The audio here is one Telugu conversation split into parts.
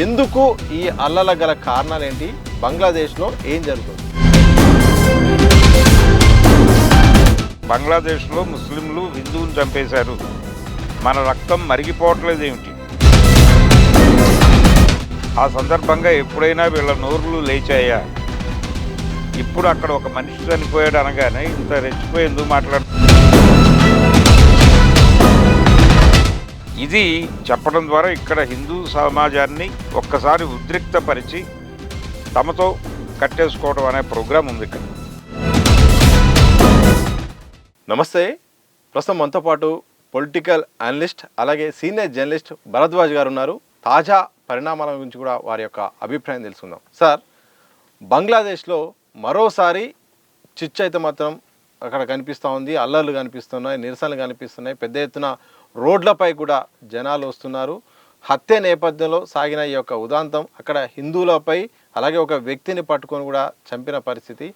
ఎందుకు ఈ అల్లల గల కారణాలు ఏంటి, బంగ్లాదేశ్లో ఏం జరుగుతుంది? బంగ్లాదేశ్లో ముస్లింలు హిందువుని చంపేశారు, మన రక్తం మరిగిపోవట్లేదు ఏమిటి? ఆ సందర్భంగా ఎప్పుడైనా వీళ్ళ నోరులు లేచాయా? ఇప్పుడు అక్కడ ఒక మనిషి చనిపోయాడు అనగానే ఇంత రెచ్చిపోయి ఎందుకు మాట్లాడు? ఇది చెప్పడం ద్వారా ఇక్కడ హిందూ సమాజాన్ని ఒక్కసారి ఉద్రిక్తపరిచి తమతో కట్టేసుకోవడం అనే ప్రోగ్రాం ఉంది ఇక్కడ. నమస్తే. ప్రస్తుతం మనతో పాటు పొలిటికల్ అనలిస్ట్ అలాగే సీనియర్ జర్నలిస్ట్ భరద్వాజ్ గారు ఉన్నారు. తాజా పరిణామాల గురించి కూడా వారి యొక్క అభిప్రాయం తెలుసుకుందాం. సార్, బంగ్లాదేశ్లో మరోసారి చిచ్చు అయితే మాత్రం అక్కడ కనిపిస్తూ ఉంది. అల్లర్లు కనిపిస్తున్నాయి, నిరసనలు కనిపిస్తున్నాయి, పెద్ద ఎత్తున రోడ్లపై కూడా జనాలు వస్తున్నారు. హత్య నేపథ్యంలో సాగిన ఈ యొక్క ఉదాంతం అక్కడ హిందువులపై అలాగే ఒక వ్యక్తిని పట్టుకొని కూడా చంపిన పరిస్థితి.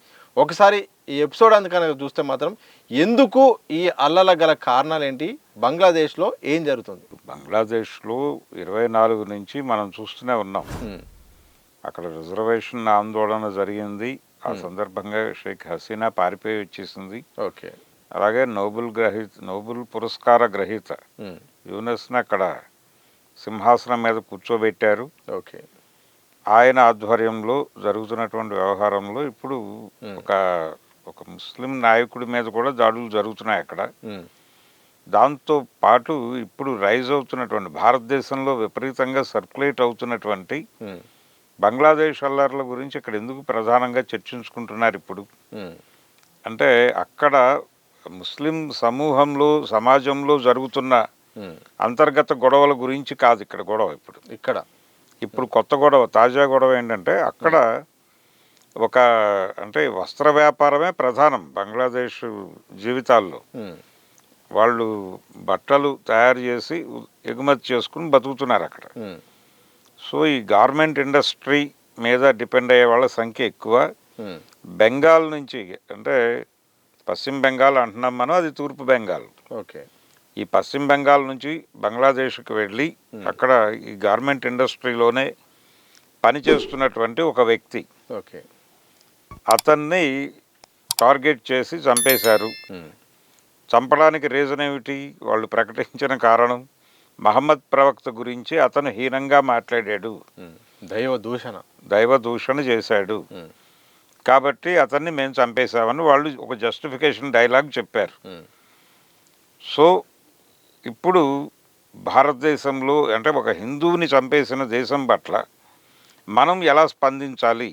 ఒకసారి ఈ ఎపిసోడ్ అందుకని చూస్తే మాత్రం ఎందుకు ఈ అల్లల గల కారణాలు ఏంటి, బంగ్లాదేశ్లో ఏం జరుగుతుంది? బంగ్లాదేశ్లో 24 నుంచి మనం చూస్తూనే ఉన్నాం. అక్కడ రిజర్వేషన్ ఆందోళన జరిగింది. ఆ సందర్భంగా షేక్ హసీనా పారిపోయి వచ్చేసింది. ఓకే. అలాగే నోబెల్ పురస్కార గ్రహీత యూనస్ని అక్కడ సింహాసనం మీద కూర్చోబెట్టారు. ఓకే. ఆయన ఆధ్వర్యంలో జరుగుతున్నటువంటి వ్యవహారంలో ఇప్పుడు ఒక ముస్లిం నాయకుడి మీద కూడా దాడులు జరుగుతున్నాయి అక్కడ. దాంతో పాటు ఇప్పుడు రైజ్ అవుతున్నటువంటి భారతదేశంలో విపరీతంగా సర్క్యులేట్ అవుతున్నటువంటి బంగ్లాదేశ్ అల్లర్ల గురించి ఇక్కడ ఎందుకు ప్రధానంగా చర్చించుకుంటున్నారు ఇప్పుడు అంటే, అక్కడ ముస్లిం సమూహంలో సమాజంలో జరుగుతున్న అంతర్గత గొడవల గురించి కాదు ఇక్కడ గొడవ. ఇప్పుడు కొత్త గొడవ, తాజా గొడవ ఏంటంటే అక్కడ అంటే వస్త్ర వ్యాపారమే ప్రధానం బంగ్లాదేశ్ జీవితాల్లో. వాళ్ళు బట్టలు తయారు చేసి ఎగుమతి చేసుకుని బతుకుతున్నారు అక్కడ. సో ఈ గార్మెంట్ ఇండస్ట్రీ మీద డిపెండ్ అయ్యే వాళ్ళ సంఖ్య ఎక్కువ. బెంగాల్ నుంచి, అంటే పశ్చిమ బెంగాల్ అంటున్నాం మనం, అది తూర్పు బెంగాల్. ఓకే. ఈ పశ్చిమ బెంగాల్ నుంచి బంగ్లాదేశ్కి వెళ్ళి అక్కడ ఈ గార్మెంట్ ఇండస్ట్రీలోనే పనిచేస్తున్నటువంటి ఒక వ్యక్తి, ఓకే, అతన్ని టార్గెట్ చేసి చంపేశారు. చంపడానికి రీజన్ ఏమిటి? వాళ్ళు ప్రకటించిన కారణం మహమ్మద్ ప్రవక్త గురించి అతను హీనంగా మాట్లాడాడు, దైవ దూషణ చేశాడు, కాబట్టి అతన్ని మేము చంపేశామని వాళ్ళు ఒక జస్టిఫికేషన్ డైలాగ్ చెప్పారు. సో ఇప్పుడు భారతదేశంలో, అంటే ఒక హిందువుని చంపేసిన దేశం పట్ల మనం ఎలా స్పందించాలి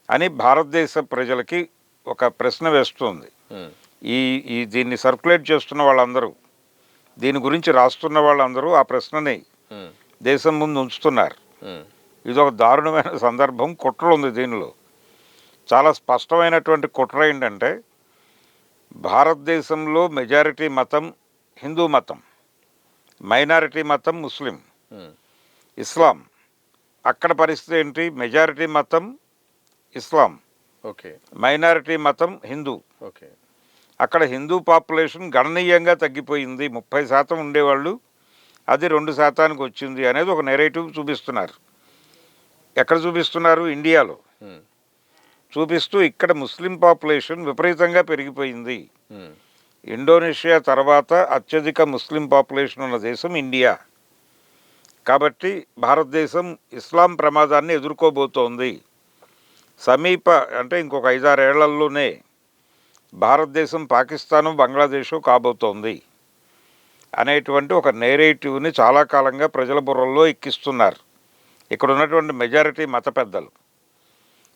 అని భారతదేశ ప్రజలకి ఒక ప్రశ్న వేస్తుంది. దీన్ని సర్క్యులేట్ చేస్తున్న వాళ్ళందరూ, దీని గురించి రాస్తున్న వాళ్ళందరూ ఆ ప్రశ్నని దేశం ముందు ఉంచుతున్నారు. ఇది ఒక దారుణమైన సందర్భం. కుట్ర ఉంది దీనిలో. చాలా స్పష్టమైనటువంటి కుట్ర ఏంటంటే, భారతదేశంలో మెజారిటీ మతం హిందూ మతం, మైనారిటీ మతం ముస్లిం, ఇస్లాం. అక్కడ పరిస్థితి ఏంటి? మెజారిటీ మతం ఇస్లాం, ఓకే, మైనారిటీ మతం హిందూ. ఓకే. అక్కడ హిందూ పాపులేషన్ గణనీయంగా తగ్గిపోయింది. 30% ఉండేవాళ్ళు, అది 2%కి వచ్చింది అనేది ఒక నెరేటివ్ చూపిస్తున్నారు. ఎక్కడ చూపిస్తున్నారు? ఇండియాలో చూపిస్తూ ఇక్కడ ముస్లిం పాపులేషన్ విపరీతంగా పెరిగిపోయింది. ఇండోనేషియా తర్వాత అత్యధిక ముస్లిం పాపులేషన్ ఉన్న దేశం ఇండియా. కాబట్టి భారతదేశం ఇస్లాం ప్రమాదాన్ని ఎదుర్కోబోతోంది. సమీప, అంటే ఇంకొక 5-6 ఏళ్లలోనే భారతదేశం పాకిస్తాను బంగ్లాదేశ్ కాబోతోంది అనేటువంటి ఒక నేరేటివ్ని చాలా కాలంగా ప్రజల బుర్రల్లో ఎక్కిస్తున్నారు ఇక్కడ ఉన్నటువంటి మెజారిటీ మత పెద్దలు.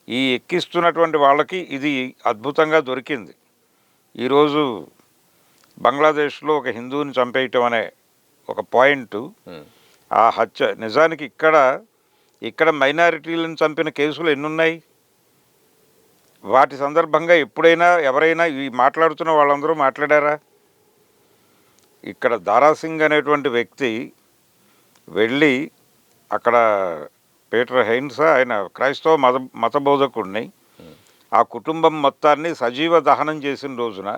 ఈ ఎక్కిస్తున్నటువంటి వాళ్ళకి ఇది అద్భుతంగా దొరికింది. ఈరోజు బంగ్లాదేశ్లో ఒక హిందువుని చంపేయటం అనే ఒక పాయింట్, ఆ హత్య నిజానికి ఇక్కడ మైనారిటీలను చంపిన కేసులు ఎన్నున్నాయి? వాటి సందర్భంగా ఎప్పుడైనా ఎవరైనా ఈ మాట్లాడుతున్న వాళ్ళందరూ మాట్లాడారా? ఇక్కడ దారాసింగ్ అనేటువంటి వ్యక్తి వెళ్ళి అక్కడ పీటర్ హెయిన్స్, ఆయన క్రైస్తవ మత బోధకుడిని, ఆ కుటుంబం మొత్తాన్ని సజీవ దహనం చేసిన రోజున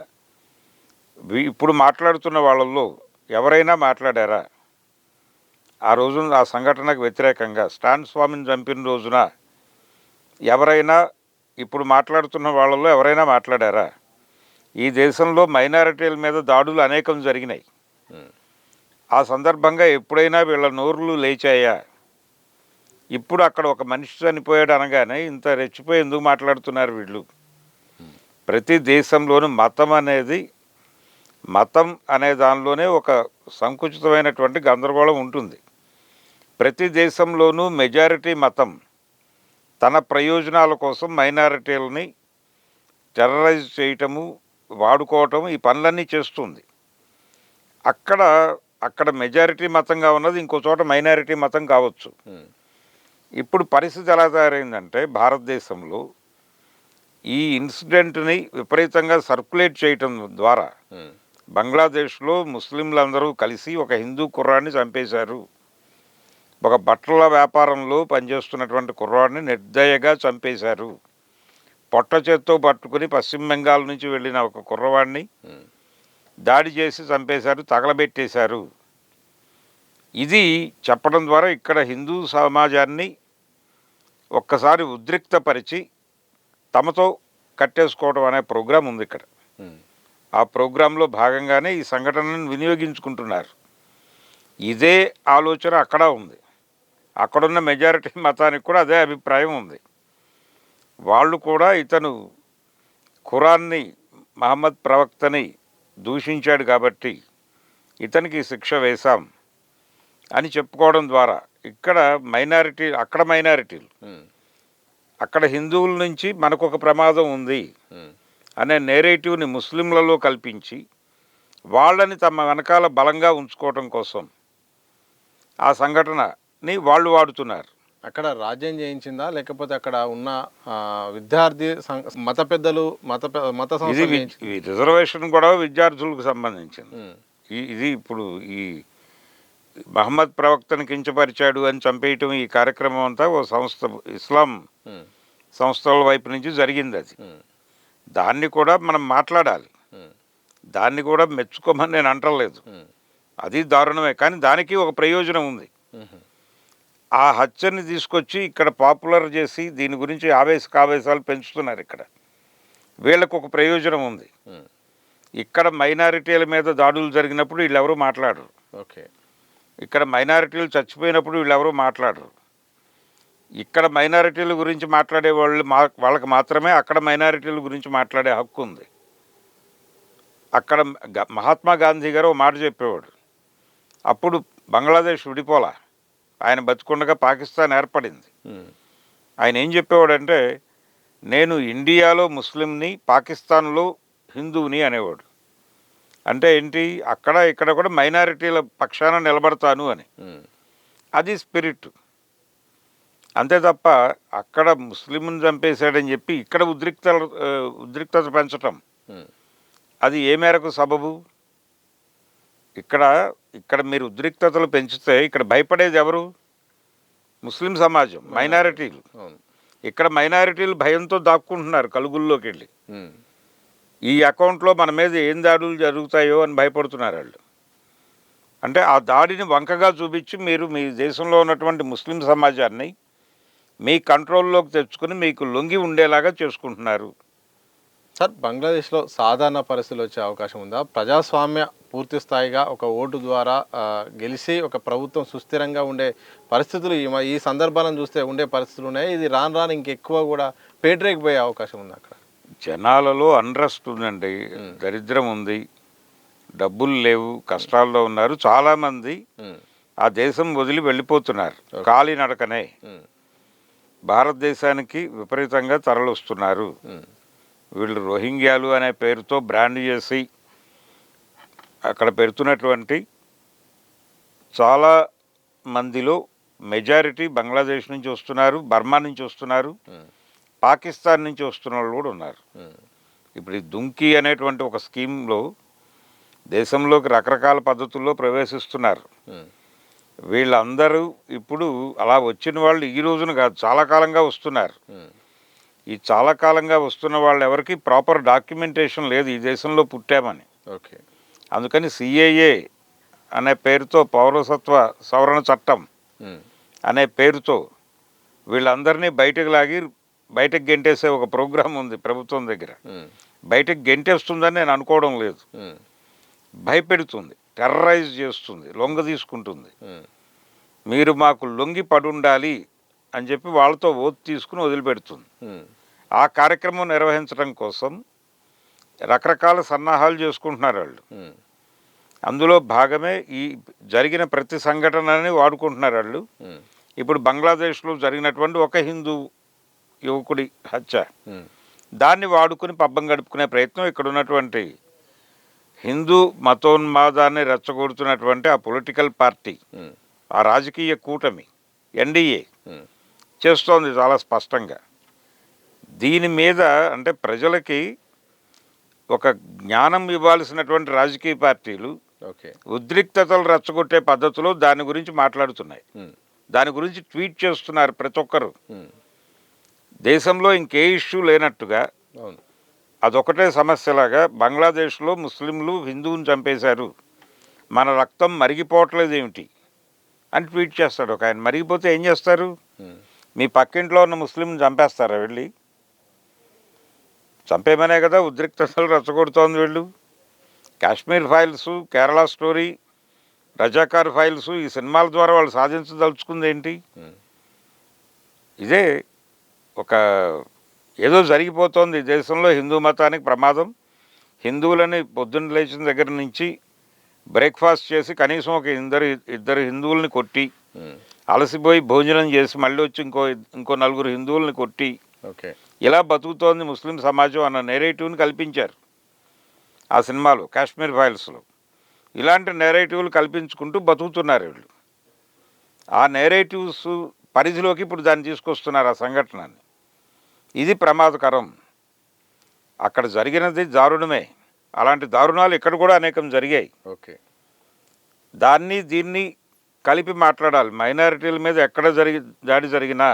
ఇప్పుడు మాట్లాడుతున్న వాళ్ళల్లో ఎవరైనా మాట్లాడారా? ఆ రోజున ఆ సంఘటనకు వ్యతిరేకంగా స్టాన్ స్వామిని చంపిన రోజున ఎవరైనా ఇప్పుడు మాట్లాడుతున్న వాళ్ళలో ఎవరైనా మాట్లాడారా? ఈ దేశంలో మైనారిటీల మీద దాడులు అనేకం జరిగినాయి. ఆ సందర్భంగా ఎప్పుడైనా వీళ్ళ నోరులు లేచాయా? ఇప్పుడు అక్కడ ఒక మనిషి చనిపోయాడు అనగానే ఇంత రెచ్చిపోయి ఎందుకు మాట్లాడుతున్నారు వీళ్ళు? ప్రతి దేశంలోనూ మతం అనే దానిలోనే ఒక సంకుచితమైనటువంటి గందరగోళం ఉంటుంది. ప్రతి దేశంలోనూ మెజారిటీ మతం తన ప్రయోజనాల కోసం మైనారిటీలని టెర్రరైజ్ చేయటము, వాడుకోవటం, ఈ పనులన్నీ చేస్తుంది. అక్కడ మెజారిటీ మతంగా ఉన్నది ఇంకో చోట మైనారిటీ మతం కావచ్చు. ఇప్పుడు పరిస్థితి ఎలా తయారైందంటే భారతదేశంలో ఈ ఇన్సిడెంట్ని విపరీతంగా సర్క్యులేట్ చేయటం ద్వారా బంగ్లాదేశ్లో ముస్లింలందరూ కలిసి ఒక హిందూ కుర్రాడిని చంపేశారు. ఒక బట్టల వ్యాపారంలో పనిచేస్తున్నటువంటి కుర్రాడిని నిర్దయగా చంపేశారు. పొట్ట చేత్తో పట్టుకుని పశ్చిమ బెంగాల్ నుంచి వెళ్ళిన ఒక కుర్రవాడిని దాడి చేసి చంపేశారు, తగలబెట్టేశారు. ఇది చెప్పడం ద్వారా ఇక్కడ హిందూ సమాజాన్ని ఒక్కసారి ఉద్రిక్తపరిచి తమతో కట్టేసుకోవడం అనే ప్రోగ్రాం ఉంది ఇక్కడ. ఆ ప్రోగ్రాంలో భాగంగానే ఈ సంఘటనను వినియోగించుకుంటున్నారు. ఇదే ఆలోచన అక్కడ ఉంది. అక్కడున్న మెజారిటీ మతానికి కూడా అదే అభిప్రాయం ఉంది. వాళ్ళు కూడా ఇతను ఖురాన్ని, మహమ్మద్ ప్రవక్తని దూషించాడు కాబట్టి ఇతనికి శిక్ష వేశాం అని చెప్పుకోవడం ద్వారా ఇక్కడ మైనారిటీలు అక్కడ హిందువుల నుంచి మనకు ఒక ప్రమాదం ఉంది అనే నేరేటివ్ని ముస్లింలలో కల్పించి వాళ్ళని తమ వెనకాల బలంగా ఉంచుకోవడం కోసం ఆ సంఘటనని వాళ్ళు వాడుతున్నారు. అక్కడ రాజ్యం చేయించిందా లేకపోతే అక్కడ ఉన్న విద్యార్థి మత పెద్దలు మత ఇది రిజర్వేషన్ కూడా విద్యార్థులకు సంబంధించింది. ఇది ఇప్పుడు ఈ మహమ్మద్ ప్రవక్తను కించపరిచాడు అని చంపేయటం ఈ కార్యక్రమం అంతా ఓ సంస్థ, ఇస్లాం సంస్థల వైపు నుంచి జరిగింది. అది దాన్ని కూడా మనం మాట్లాడాలి, దాన్ని కూడా మెచ్చుకోమని నేను అంటలేదు. అది దారుణమే, కానీ దానికి ఒక ప్రయోజనం ఉంది. ఆ హత్యని తీసుకొచ్చి ఇక్కడ పాపులర్ చేసి దీని గురించి ఆవేశాలు పెంచుతున్నారు. ఇక్కడ వీళ్ళకు ఒక ప్రయోజనం ఉంది. ఇక్కడ మైనారిటీల మీద దాడులు జరిగినప్పుడు వీళ్ళెవరూ మాట్లాడరు. ఓకే, ఇక్కడ మైనారిటీలు చచ్చిపోయినప్పుడు వీళ్ళెవరూ మాట్లాడరు. ఇక్కడ మైనారిటీల గురించి మాట్లాడే వాళ్ళకి మాత్రమే అక్కడ మైనారిటీల గురించి మాట్లాడే హక్కు ఉంది. అక్కడ మహాత్మా గాంధీ గారు ఒక మాట చెప్పేవాడు. అప్పుడు బంగ్లాదేశ్ విడిపోలా, ఆయన బతికుండగా పాకిస్తాన్ ఏర్పడింది. ఆయన ఏం చెప్పేవాడంటే, నేను ఇండియాలో ముస్లింని, పాకిస్తాన్లో హిందువుని అనేవాడు. అంటే ఏంటి, ఇక్కడ కూడా మైనారిటీల పక్షాన నిలబడతాను అని. అది స్పిరిట్. అంతే తప్ప అక్కడ ముస్లింని చంపేశాడని చెప్పి ఇక్కడ ఉద్రిక్తత పెంచటం అది ఏ మేరకు సబబు? ఇక్కడ మీరు ఉద్రిక్తతలు పెంచితే ఇక్కడ భయపడేది ఎవరు? ముస్లిం సమాజం, మైనారిటీలు. ఇక్కడ మైనారిటీలు భయంతో దాక్కుంటున్నారు కలుగుల్లోకి వెళ్ళి. ఈ అకౌంట్లో మన మీద ఏం దాడులు జరుగుతాయో అని భయపడుతున్నారు వాళ్ళు. అంటే ఆ దాడిని వంకగా చూపించి మీరు మీ దేశంలో ఉన్నటువంటి ముస్లిం సమాజాన్ని మీ కంట్రోల్లోకి తెచ్చుకుని మీకు లొంగి ఉండేలాగా చేసుకుంటున్నారు. సార్, బంగ్లాదేశ్లో సాధారణ పరిస్థితులు వచ్చే అవకాశం ఉందా? ప్రజాస్వామ్య పూర్తి స్థాయిగా ఒక ఓటు ద్వారా గెలిచి ఒక ప్రభుత్వం సుస్థిరంగా ఉండే పరిస్థితులు ఈ సందర్భాలను చూస్తే ఉండే పరిస్థితులు ఉన్నాయి. ఇది రాను ఇంకెక్కువ కూడా పేటరేకిపోయే అవకాశం ఉంది. అక్కడ జనాలలో అన్రెస్ట్ ఉందండి, దరిద్రం ఉంది, డబ్బులు లేవు, కష్టాల్లో ఉన్నారు. చాలామంది ఆ దేశం వదిలి వెళ్ళిపోతున్నారు కాలినడకనే. భారతదేశానికి విపరీతంగా తరలిస్తున్నారు. వీళ్ళు రోహింగ్యాలు అనే పేరుతో బ్రాండ్ చేసి అక్కడ పెడుతున్నటువంటి చాలా మందిలో మెజారిటీ బంగ్లాదేశ్ నుంచి వస్తున్నారు, బర్మా నుంచి వస్తున్నారు, పాకిస్తాన్ నుంచి వస్తున్న వాళ్ళు కూడా ఉన్నారు. ఇప్పుడు ఈ దుంకి అనేటువంటి ఒక స్కీమ్లో దేశంలోకి రకరకాల పద్ధతుల్లో ప్రవేశిస్తున్నారు. వీళ్ళందరూ ఇప్పుడు అలా వచ్చిన వాళ్ళు ఈ రోజున కాదు, చాలా కాలంగా వస్తున్నారు. ఈ చాలా కాలంగా వస్తున్న వాళ్ళు ఎవరికి ప్రాపర్ డాక్యుమెంటేషన్ లేదు ఈ దేశంలో పుట్టామని. ఓకే, అందుకని సిఏఏ అనే పేరుతో పౌరసత్వ సవరణ చట్టం అనే పేరుతో వీళ్ళందరినీ బయటకు గెంటేసే ఒక ప్రోగ్రాం ఉంది ప్రభుత్వం దగ్గర. బయటకు గెంటేస్తుందని నేను అనుకోవడం లేదు. భయపెడుతుంది, టెర్రరైజ్ చేస్తుంది, లొంగ తీసుకుంటుంది. మీరు మాకు లొంగి పడుండాలి అని చెప్పి వాళ్ళతో ఓత్ తీసుకుని వదిలిపెడుతుంది. ఆ కార్యక్రమం నిర్వహించడం కోసం రకరకాల సన్నాహాలు చేసుకుంటున్నారు వాళ్ళు. అందులో భాగమే ఈ జరిగిన ప్రతి సంఘటనని వాడుకుంటున్నారు వాళ్ళు. ఇప్పుడు బంగ్లాదేశ్లో జరిగినటువంటి ఒక హిందూ యువకుడి హత్య, దాన్ని వాడుకుని పబ్బం గడుపుకునే ప్రయత్నం ఇక్కడ ఉన్నటువంటి హిందూ మతోన్మాదాన్ని రెచ్చగొడుతున్నటువంటి ఆ పొలిటికల్ పార్టీ, ఆ రాజకీయ కూటమి ఎన్డీఏ చేస్తోంది చాలా స్పష్టంగా. దీని మీద అంటే ప్రజలకి ఒక జ్ఞానం ఇవ్వాల్సినటువంటి రాజకీయ పార్టీలు ఉద్రిక్తతలు రెచ్చగొట్టే పద్ధతిలో దాని గురించి మాట్లాడుతున్నాయి, దాని గురించి ట్వీట్ చేస్తున్నారు ప్రతి ఒక్కరు. దేశంలో ఇంకే ఇష్యూ లేనట్టుగా అదొకటే సమస్యలాగా బంగ్లాదేశ్లో ముస్లింలు హిందువుని చంపేశారు, మన రక్తం మరిగిపోవట్లేదు ఏమిటి అని ట్వీట్ చేస్తాడు ఒక ఆయన. మరిగిపోతే ఏం చేస్తారు? మీ పక్కింట్లో ఉన్న ముస్లింని చంపేస్తారా? వెళ్ళి చంపేమనే కదా ఉద్రిక్తతలు రెచ్చగొడుతోంది వీళ్ళు. Kashmir files, Kerala story, Razakar files, ఈ సినిమాల ద్వారా వాళ్ళు సాధించదలుచుకుంది ఏంటి? ఇదే ఒక ఏదో జరిగిపోతోంది దేశంలో, హిందూ మతానికి ప్రమాదం. హిందువులని పొద్దున్న లేచిన దగ్గర నుంచి బ్రేక్ఫాస్ట్ చేసి కనీసం ఒక ఇద్దరు హిందువుల్ని కొట్టి, అలసిపోయి భోజనం చేసి మళ్ళీ వచ్చి ఇంకో నలుగురు హిందువుల్ని కొట్టి ఇలా బతుకుతోంది ముస్లిం సమాజం అన్న నేరేటివ్ని కల్పించారు ఆ సినిమాలో, కాశ్మీర్ ఫైల్స్లో. ఇలాంటి నేరేటివ్లు కల్పించుకుంటూ బతుకుతున్నారు వీళ్ళు. ఆ నేరేటివ్స్ పరిధిలోకి ఇప్పుడు దాన్ని తీసుకొస్తున్నారు ఆ సంఘటనని. ఇది ప్రమాదకరం. అక్కడ జరిగినది దారుణమే, అలాంటి దారుణాలు ఇక్కడ కూడా అనేకం జరిగాయి. దీన్ని కలిపి మాట్లాడాలి. మైనారిటీల మీద ఎక్కడ దాడి జరిగినా,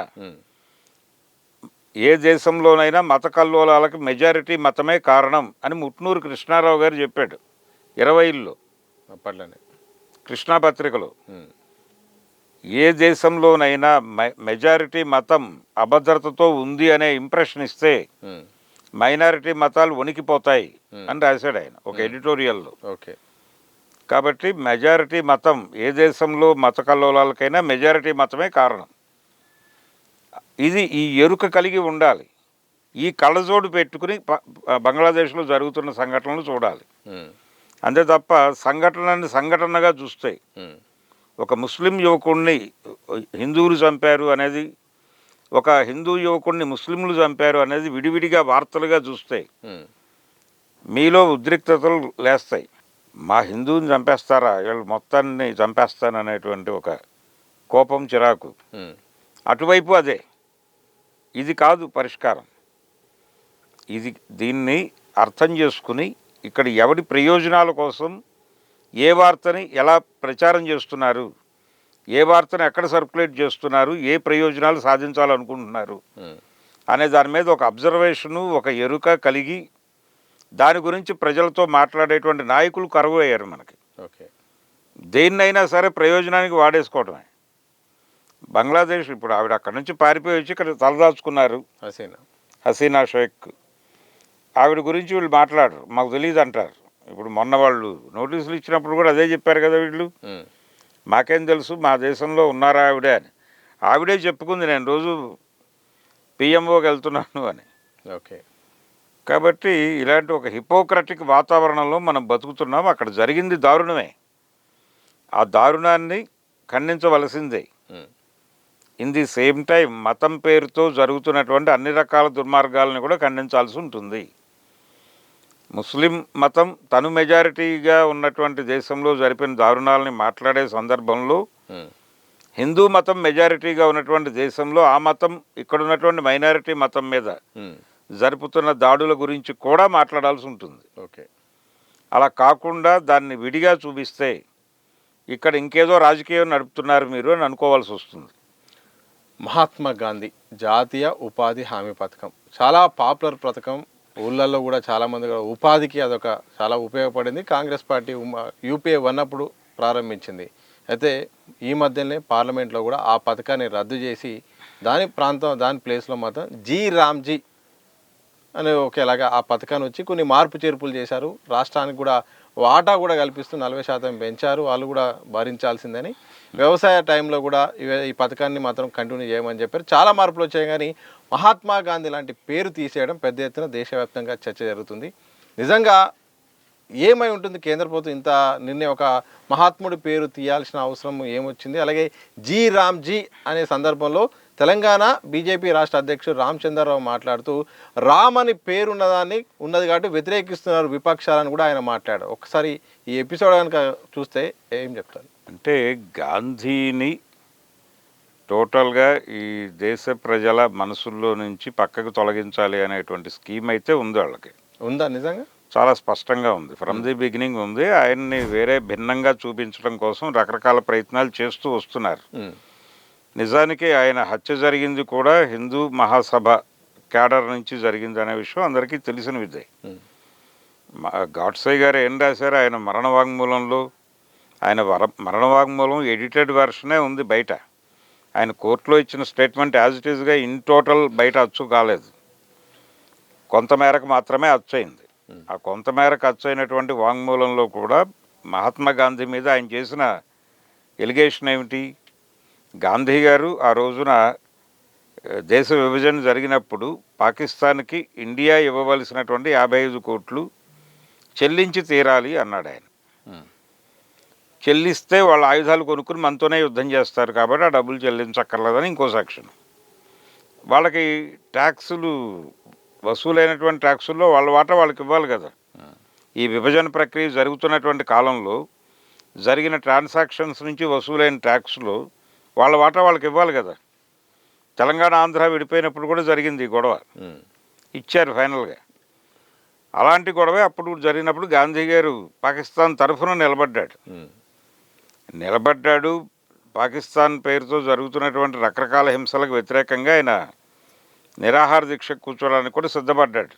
ఏ దేశంలోనైనా మత కల్లోలాలకు మెజారిటీ మతమే కారణం అని ముట్నూరు కృష్ణారావు గారు చెప్పాడు 20లో అప్పట్లోనే కృష్ణా పత్రికలో. ఏ దేశంలోనైనా మెజారిటీ మతం అభద్రతతో ఉంది అనే ఇంప్రెషన్ ఇస్తే మైనారిటీ మతాలు వణికిపోతాయి అని రాశాడు ఆయన ఒక ఎడిటోరియల్లో. కాబట్టి మెజారిటీ మతం, ఏ దేశంలో మత కల్లోలాలకైనా మెజారిటీ మతమే కారణం. ఇది ఈ ఎరుక కలిగి ఉండాలి. ఈ కళ్ళజోడు పెట్టుకుని బంగ్లాదేశ్లో జరుగుతున్న సంఘటనలు చూడాలి. అంతే తప్ప సంఘటనగా చూస్తే ఒక ముస్లిం యువకుడిని హిందువులు చంపారు అనేది, ఒక హిందూ యువకుడిని ముస్లింలు చంపారు అనేది విడివిడిగా వార్తలుగా చూస్తే మీలో ఉద్రిక్తతలు లేస్తాయి. మా హిందువుని చంపేస్తారా, వీళ్ళు మొత్తాన్ని చంపేస్తాననేటువంటి ఒక కోపం, చిరాకు. అటువైపు అదే. ఇది కాదు పరిష్కారం. దీన్ని అర్థం చేసుకుని ఇక్కడ ఎవరి ప్రయోజనాల కోసం ఏ వార్తని ఎలా ప్రచారం చేస్తున్నారు, ఏ వార్తను ఎక్కడ సర్క్యులేట్ చేస్తున్నారు, ఏ ప్రయోజనాలు సాధించాలనుకుంటున్నారు అనే దాని మీద ఒక అబ్జర్వేషను, ఒక ఎరుక కలిగి దాని గురించి ప్రజలతో మాట్లాడేటువంటి నాయకులు కరువు అయ్యారు మనకి. దేన్నైనా సరే ప్రయోజనానికి వాడేసుకోవడమే. బంగ్లాదేశ్ ఇప్పుడు ఆవిడ అక్కడి నుంచి పారిపోయి వచ్చి ఇక్కడ తలదాచుకున్నారు, హసీనా షేక్. ఆవిడ గురించి వీళ్ళు మాట్లాడరు, మాకు తెలియదు అంటారు. ఇప్పుడు మొన్న వాళ్ళు నోటీసులు ఇచ్చినప్పుడు కూడా అదే చెప్పారు కదా వీళ్ళు, మాకేం తెలుసు, మా దేశంలో ఉన్నారా ఆవిడే అని. ఆవిడే చెప్పుకుంది నేను రోజు పిఎంఓకి వెళ్తున్నాను అని. కాబట్టి ఇలాంటి ఒక హిపోక్రటిక్ వాతావరణంలో మనం బతుకుతున్నాం. అక్కడ జరిగింది దారుణమే, ఆ దారుణాన్ని ఖండించవలసిందే. ఇన్ ది సేమ్ టైం మతం పేరుతో జరుగుతున్నటువంటి అన్ని రకాల దుర్మార్గాలను కూడా ఖండించాల్సి ఉంటుంది. ముస్లిం మతం తను మెజారిటీగా ఉన్నటువంటి దేశంలో జరిపిన దారుణాలని మాట్లాడే సందర్భంలో హిందూ మతం మెజారిటీగా ఉన్నటువంటి దేశంలో ఆ మతం ఇక్కడ ఉన్నటువంటి మైనారిటీ మతం మీద జరుపుతున్న దాడుల గురించి కూడా మాట్లాడాల్సి ఉంటుంది. అలా కాకుండా దాన్ని విడిగా చూపిస్తే ఇక్కడ ఇంకేదో రాజకీయం నడుపుతున్నారు మీరు అని అనుకోవాల్సి వస్తుంది. మహాత్మా గాంధీ జాతీయ ఉపాధి హామీ పథకం చాలా పాపులర్ పథకం. ఊళ్ళల్లో కూడా చాలామంది ఉపాధికి అదొక చాలా ఉపయోగపడింది. కాంగ్రెస్ పార్టీ యూపీఏ ఉన్నప్పుడు ప్రారంభించింది. అయితే ఈ మధ్యనే పార్లమెంట్లో కూడా ఆ పథకాన్ని రద్దు చేసి దాని ప్లేస్లో మాత్రం జీ రామ్జీ అని ఒకేలాగా ఆ పథకాన్ని వచ్చి కొన్ని మార్పు చేర్పులు చేశారు. రాష్ట్రానికి కూడా వాటా కూడా కల్పిస్తూ 40% పెంచారు. వాళ్ళు కూడా భరించాల్సిందని. వ్యవసాయ టైంలో కూడా ఈ పథకాన్ని మాత్రం కంటిన్యూ చేయమని చెప్పారు. చాలా మార్పులు వచ్చాయి కానీ మహాత్మా గాంధీ లాంటి పేరు తీసేయడం పెద్ద ఎత్తున దేశవ్యాప్తంగా చర్చ జరుగుతుంది. నిజంగా ఏమై ఉంటుంది కేంద్ర ప్రభుత్వం ఇంత నిర్ణయం, ఒక మహాత్ముడి పేరు తీయాల్సిన అవసరం ఏమొచ్చింది? అలాగే జీ రామ్జీ అనే సందర్భంలో తెలంగాణ బీజేపీ రాష్ట్ర అధ్యక్షుడు రామచంద్రరావు మాట్లాడుతూ రామ్ అని ఉన్నది కాబట్టి వ్యతిరేకిస్తున్నారు విపక్షాలని కూడా ఆయన మాట్లాడారు. ఒకసారి ఈ ఎపిసోడ్ కనుక చూస్తే ఏం చెప్తారు? అంటే గాంధీని టోటల్గా ఈ దేశ ప్రజల మనసుల్లో నుంచి పక్కకు తొలగించాలి అనేటువంటి స్కీమ్ అయితే ఉంది వాళ్ళకి. ఉందా నిజంగా? చాలా స్పష్టంగా ఉంది. ఫ్రమ్ ది బిగినింగ్ ఉంది. ఆయన్ని వేరే భిన్నంగా చూపించడం కోసం రకరకాల ప్రయత్నాలు చేస్తూ వస్తున్నారు. నిజానికి ఆయన హత్య జరిగింది కూడా హిందూ మహాసభ క్యాడర్ నుంచి జరిగింది అనే విషయం అందరికీ తెలిసిన విద్య. గాడ్సే గారు ఏం రాశారు ఆయన మరణ వాంగ్మూలంలో? ఆయన మరణ వాంగ్మూలం ఎడిటెడ్ వెర్షనే ఉంది బయట. ఆయన కోర్టులో ఇచ్చిన స్టేట్మెంట్ యాజ్ ఇట్ ఈస్గా ఇన్ టోటల్ బయట అచ్చు కాలేదు, కొంతమేరకు మాత్రమే అచ్చు అయింది. ఆ కొంతమేరకు అచ్చు అయినటువంటి వాంగ్మూలంలో కూడా మహాత్మా గాంధీ మీద ఆయన చేసిన ఎలిగేషన్ ఏమిటి? గాంధీ గారు ఆ రోజున దేశ విభజన జరిగినప్పుడు పాకిస్తాన్కి ఇండియా ఇవ్వవలసినటువంటి 55 కోట్లు చెల్లించి తీరాలి అన్నాడు ఆయన. చెల్లిస్తే వాళ్ళ ఆయుధాలు కొనుక్కుని మనతోనే యుద్ధం చేస్తారు కాబట్టి ఆ డబ్బులు చెల్లించక్కర్లేదని ఇంకో సెక్షన్. వాళ్ళకి ట్యాక్సులు వసూలైనటువంటి ట్యాక్సుల్లో వాళ్ళ వాటా వాళ్ళకి ఇవ్వాలి కదా. ఈ విభజన ప్రక్రియ జరుగుతున్నటువంటి కాలంలో జరిగిన ట్రాన్సాక్షన్స్ నుంచి వసూలైన ట్యాక్స్లో వాళ్ళ వాటా వాళ్ళకి ఇవ్వాలి కదా. తెలంగాణ ఆంధ్ర విడిపోయినప్పుడు కూడా జరిగింది ఈ గొడవ, ఇచ్చారు ఫైనల్గా. అలాంటి గొడవే అప్పుడు జరిగినప్పుడు గాంధీ గారు పాకిస్తాన్ తరఫున నిలబడ్డాడు. పాకిస్తాన్ పేరుతో జరుగుతున్నటువంటి రకరకాల హింసలకు వ్యతిరేకంగా ఆయన నిరాహార దీక్ష కూర్చోడానికి కూడా సిద్ధపడ్డాడు.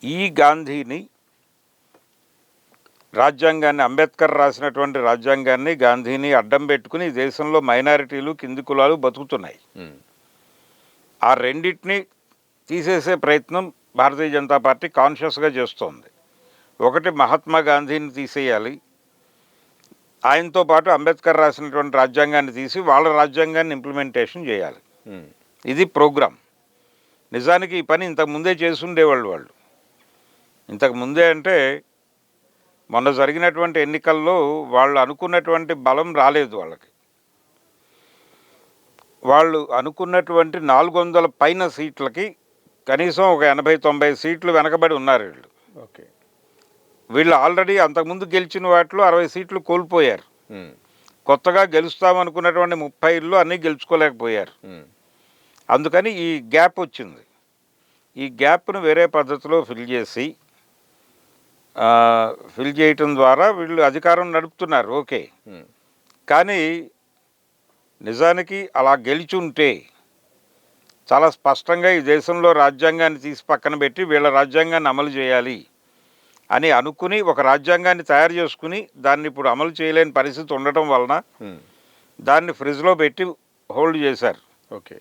ఈ గాంధీని రాజ్యాంగాన్ని, అంబేద్కర్ రాసినటువంటి రాజ్యాంగాన్ని, గాంధీని అడ్డం పెట్టుకుని దేశంలో మైనారిటీలు, కింది కులాలు బతుకుతున్నాయి. ఆ రెండింటిని తీసేసే ప్రయత్నం భారతీయ జనతా పార్టీ కాన్షియస్గా చేస్తోంది. ఒకటి మహాత్మా గాంధీని తీసేయాలి, ఆయనతో పాటు అంబేద్కర్ రాసినటువంటి రాజ్యాంగాన్ని తీసి వాళ్ళ రాజ్యాంగాన్ని ఇంప్లిమెంటేషన్ చేయాలి. ఇది ప్రోగ్రాం. నిజానికి ఈ పని ఇంతకుముందే చేసి ఉండేవాళ్ళు వాళ్ళు. ఇంతకుముందే అంటే మొన్న జరిగినటువంటి ఎన్నికల్లో వాళ్ళు అనుకున్నటువంటి బలం రాలేదు వాళ్ళకి. వాళ్ళు అనుకున్నటువంటి 400 పైన సీట్లకి కనీసం ఒక 80-90 సీట్లు వెనకబడి ఉన్నారు వీళ్ళు. ఓకే, వీళ్ళు ఆల్రెడీ అంతకుముందు గెలిచిన వాటిలో 60 సీట్లు కోల్పోయారు. కొత్తగా గెలుస్తామనుకున్నటువంటి 30 అన్నీ గెలుచుకోలేకపోయారు. అందుకని ఈ గ్యాప్ వచ్చింది. ఈ గ్యాప్ను వేరే పద్ధతిలో ఫిల్ చేయటం ద్వారా వీళ్ళు అధికారం నడుపుతున్నారు. ఓకే, కానీ నిజానికి అలా గెలిచి ఉంటే చాలా స్పష్టంగా ఈ దేశంలో రాజ్యాంగాన్ని తీసి పక్కన పెట్టి వీళ్ళ రాజ్యాంగాన్ని అమలు చేయాలి అని అనుకుని ఒక రాజ్యాంగాన్ని తయారు చేసుకుని దాన్ని ఇప్పుడు అమలు చేయలేని పరిస్థితి ఉండటం వలన దాన్ని ఫ్రిడ్జ్లో పెట్టి హోల్డ్ చేశారు. ఓకే,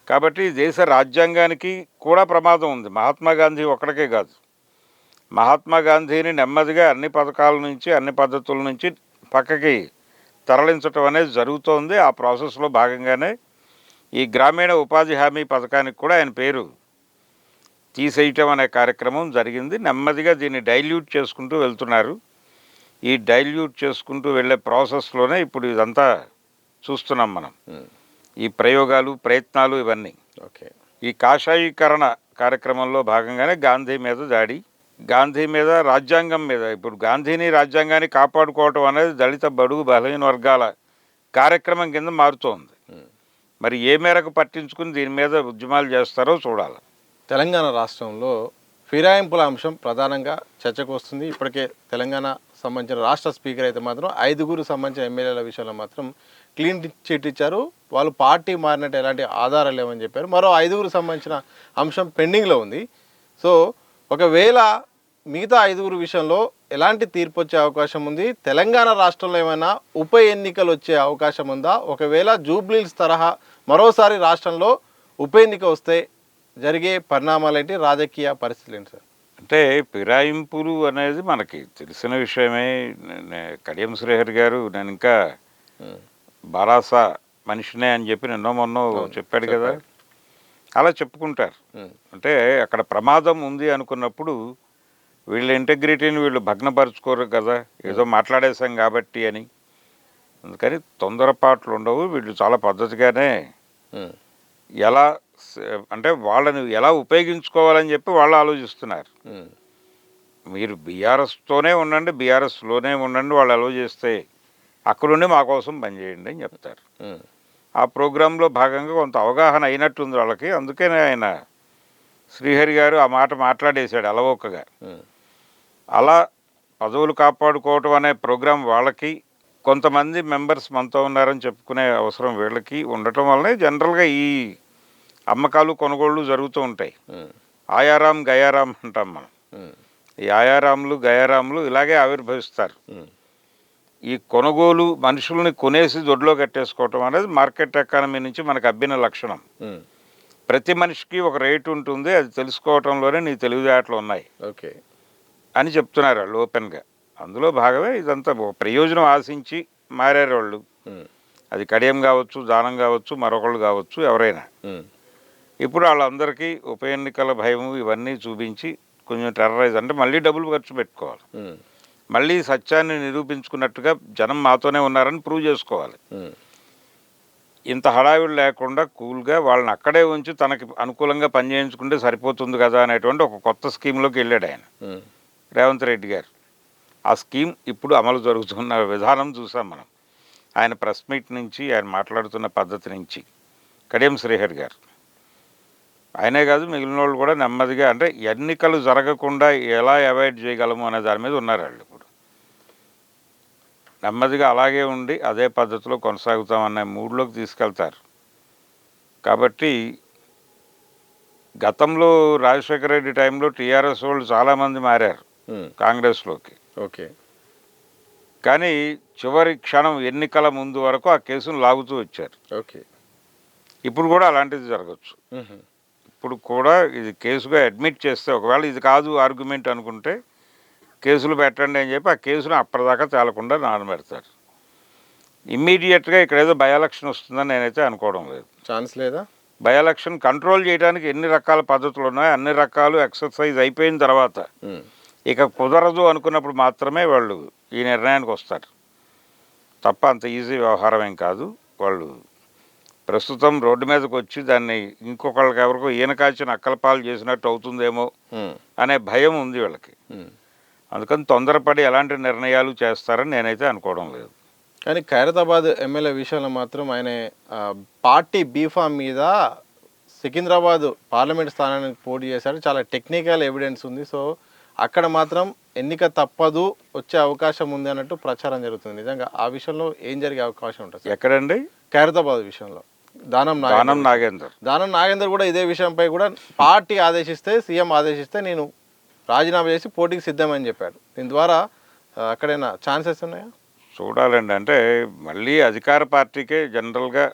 కాబట్టి దేశ రాజ్యాంగానికి కూడా ప్రమాదం ఉంది. మహాత్మా గాంధీ ఒక్కడికే కాదు, మహాత్మా గాంధీని నెమ్మదిగా అన్ని పథకాల నుంచి, అన్ని పద్ధతుల నుంచి పక్కకి తరలించడం అనేది జరుగుతోంది. ఆ ప్రాసెస్లో భాగంగానే ఈ గ్రామీణ ఉపాధి హామీ పథకానికి కూడా ఆయన పేరు తీసేయటం అనే కార్యక్రమం జరిగింది. నెమ్మదిగా దీన్ని డైల్యూట్ చేసుకుంటూ వెళ్తున్నారు. ఈ డైల్యూట్ చేసుకుంటూ వెళ్ళే ప్రాసెస్లోనే ఇప్పుడు ఇదంతా చూస్తున్నాం మనం, ఈ ప్రయోగాలు, ప్రయత్నాలు ఇవన్నీ. ఓకే, ఈ కాషాయీకరణ కార్యక్రమంలో భాగంగానే గాంధీ మీద దాడి, గాంధీ మీద, రాజ్యాంగం మీద. ఇప్పుడు గాంధీని, రాజ్యాంగాన్ని కాపాడుకోవటం అనేది దళిత, బడుగు, బలహీన వర్గాల కార్యక్రమం కింద మారుతోంది. మరి ఏ మేరకు పట్టించుకుని దీని మీద ఉద్యమాలు చేస్తారో చూడాలి. తెలంగాణ రాష్ట్రంలో ఫిరాయింపుల అంశం ప్రధానంగా చర్చకు వస్తుంది. ఇప్పటికే తెలంగాణ సంబంధించిన రాష్ట్ర స్పీకర్ అయితే మాత్రం 5 సంబంధించిన ఎమ్మెల్యేల విషయంలో మాత్రం క్లీన్ చిట్ ఇచ్చారు. వాళ్ళు పార్టీ మారినట్టు ఎలాంటి ఆధారాలు లేవని చెప్పారు. మరో 5 సంబంధించిన అంశం పెండింగ్లో ఉంది. సో ఒకవేళ మిగతా 5గురు విషయంలో ఎలాంటి తీర్పు వచ్చే అవకాశం ఉంది? తెలంగాణ రాష్ట్రంలో ఏమైనా ఉప ఎన్నికలు వచ్చే అవకాశం ఉందా? ఒకవేళ జూబ్లీహిల్స్ తరహా మరోసారి రాష్ట్రంలో ఉప ఎన్నిక వస్తే జరిగే పరిణామాలు ఏంటి? రాజకీయ పరిస్థితులు ఏంటి సార్? అంటే ఫిరాయింపులు అనేది మనకి తెలిసిన విషయమే. కడియం శ్రీహరి గారు నేను ఇంకా బారాసా మనిషినే అని చెప్పి నిన్నో మొన్నో చెప్పాడు కదా, అలా చెప్పుకుంటారు. అంటే అక్కడ ప్రమాదం ఉంది అనుకున్నప్పుడు వీళ్ళ ఇంటెగ్రిటీని వీళ్ళు భగ్నపరుచుకోరు కదా, ఏదో మాట్లాడేశాం కాబట్టి అని. అందుకని తొందరపాట్లు ఉండవు. వీళ్ళు చాలా పద్ధతిగానే ఎలా అంటే వాళ్ళని ఎలా ఉపయోగించుకోవాలని చెప్పి వాళ్ళు ఆలోచిస్తున్నారు. మీరు బీఆర్ఎస్తోనే ఉండండి, బీఆర్ఎస్లోనే ఉండండి, వాళ్ళు అలవ్ చేస్తే అక్కడుండి మా కోసం పనిచేయండి అని చెప్తారు. ఆ ప్రోగ్రాంలో భాగంగా కొంత అవగాహన అయినట్టుంది వాళ్ళకి. అందుకనే ఆయన శ్రీహరి గారు ఆ మాట మాట్లాడేశాడు అలవోకగా. అలా పదవులు కాపాడుకోవటం అనే ప్రోగ్రాం వాళ్ళకి, కొంతమంది మెంబర్స్ మనతో ఉన్నారని చెప్పుకునే అవసరం వీళ్ళకి ఉండటం వల్లనే జనరల్గా ఈ అమ్మకాలు కొనుగోళ్ళు జరుగుతూ ఉంటాయి. ఆయారాం గయారాం అంటాం మనం. ఈ ఆయారాములు గయారాములు ఇలాగే ఆవిర్భవిస్తారు. ఈ కొనుగోలు మనుషుల్ని కొనేసి దొడ్లో కట్టేసుకోవటం అనేది మార్కెట్ ఎకానమీ నుంచి మనకు అబ్బిన లక్షణం. ప్రతి మనిషికి ఒక రేటు ఉంటుంది, అది తెలుసుకోవటంలోనే నీ తెలివితేటలు ఉన్నాయి ఓకే అని చెప్తున్నారు వాళ్ళు ఓపెన్గా. అందులో భాగమే ఇదంతా. ప్రయోజనం ఆశించి మారారు వాళ్ళు. అది కడియం కావచ్చు, దానం కావచ్చు, మరొకళ్ళు కావచ్చు, ఎవరైనా. ఇప్పుడు వాళ్ళందరికీ ఉప ఎన్నికల భయం ఇవన్నీ చూపించి కొంచెం టెర్రరైజ్, అంటే మళ్ళీ డబ్బులు ఖర్చు పెట్టుకోవాలి, మళ్ళీ సత్యాన్ని నిరూపించుకున్నట్టుగా జనం మాతోనే ఉన్నారని ప్రూవ్ చేసుకోవాలి. ఇంత హడావిడి లేకుండా కూల్గా వాళ్ళని అక్కడే ఉంచి తనకి అనుకూలంగా పనిచేయించుకుంటే సరిపోతుంది కదా అనేటువంటి ఒక కొత్త స్కీమ్లోకి వెళ్ళాడు ఆయన రేవంత్ రెడ్డి గారు. ఆ స్కీమ్ ఇప్పుడు అమలు జరుగుతున్న విధానం చూసాం మనం. ఆయన ప్రెస్ మీట్ నుంచి, ఆయన మాట్లాడుతున్న పద్ధతి నుంచి. కడియం శ్రీహరి గారు ఆయనే కాదు, మిగిలిన వాళ్ళు కూడా నెమ్మదిగా, అంటే ఎన్నికలు జరగకుండా ఎలా అవాయిడ్ చేయగలము అనే దాని మీద ఉన్నారు వాళ్ళు. ఇప్పుడు నెమ్మదిగా అలాగే ఉండి అదే పద్ధతిలో కొనసాగుతామనే మూడ్లోకి తీసుకెళ్తారు. కాబట్టి గతంలో రాజశేఖర రెడ్డి టైంలో టీఆర్ఎస్ వాళ్ళు చాలామంది మారారు కాంగ్రెస్లోకి. ఓకే. కానీ చివరి క్షణం ఎన్నికల ముందు వరకు ఆ కేసును లాగుతూ వచ్చారు. ఓకే. ఇప్పుడు కూడా అలాంటిది జరగచ్చు. ఇప్పుడు కూడా ఇది కేసుగా అడ్మిట్ చేస్తే, ఒకవేళ ఇది కాదు ఆర్గ్యుమెంట్ అనుకుంటే కేసులు పెట్టండి అని చెప్పి ఆ కేసును అప్పటిదాకా తేలకుండా నానబెడతారు. ఇమ్మీడియట్గా ఇక్కడ ఏదో బై ఎలక్షన్ వస్తుందని నేనైతే అనుకోవడం లేదు. ఛాన్స్ లేదా? బై ఎలక్షన్ కంట్రోల్ చేయడానికి ఎన్ని రకాల పద్ధతులు ఉన్నాయో అన్ని రకాలు ఎక్సర్సైజ్ అయిపోయిన తర్వాత ఇక కుదరదు అనుకున్నప్పుడు మాత్రమే వాళ్ళు ఈ నిర్ణయానికి వస్తారు తప్ప అంత ఈజీ వ్యవహారం ఏం కాదు. వాళ్ళు ప్రస్తుతం రోడ్డు మీదకి వచ్చి దాన్ని ఇంకొకళ్ళకి ఎవరికో ఈయన కాల్చిన అక్కలపాలు చేసినట్టు అవుతుందేమో అనే భయం ఉంది వీళ్ళకి. అందుకని తొందరపడి ఎలాంటి నిర్ణయాలు చేస్తారని నేనైతే అనుకోవడం లేదు. కానీ ఖైరతాబాద్ ఎమ్మెల్యే విషయంలో మాత్రం ఆయన పార్టీ బీఫామ్ మీద సికింద్రాబాద్ పార్లమెంట్ స్థానానికి పోటీ చేశారు. చాలా టెక్నికల్ ఎవిడెన్స్ ఉంది. సో అక్కడ మాత్రం ఎన్నిక తప్పదు, వచ్చే అవకాశం ఉంది అన్నట్టు ప్రచారం జరుగుతుంది. నిజంగా ఆ విషయంలో ఏం జరిగే అవకాశం ఉంటుంది? ఎక్కడండి? ఖైరతాబాద్ విషయంలో దానం నాగేందర్ కూడా ఇదే విషయంపై కూడా పార్టీ ఆదేశిస్తే, సీఎం ఆదేశిస్తే నేను రాజీనామా చేసి పోటీకి సిద్ధమని చెప్పాడు. దీని ద్వారా అక్కడైనా ఛాన్సెస్ ఉన్నాయా? చూడాలండి. అంటే మళ్ళీ అధికార పార్టీకే జనరల్గా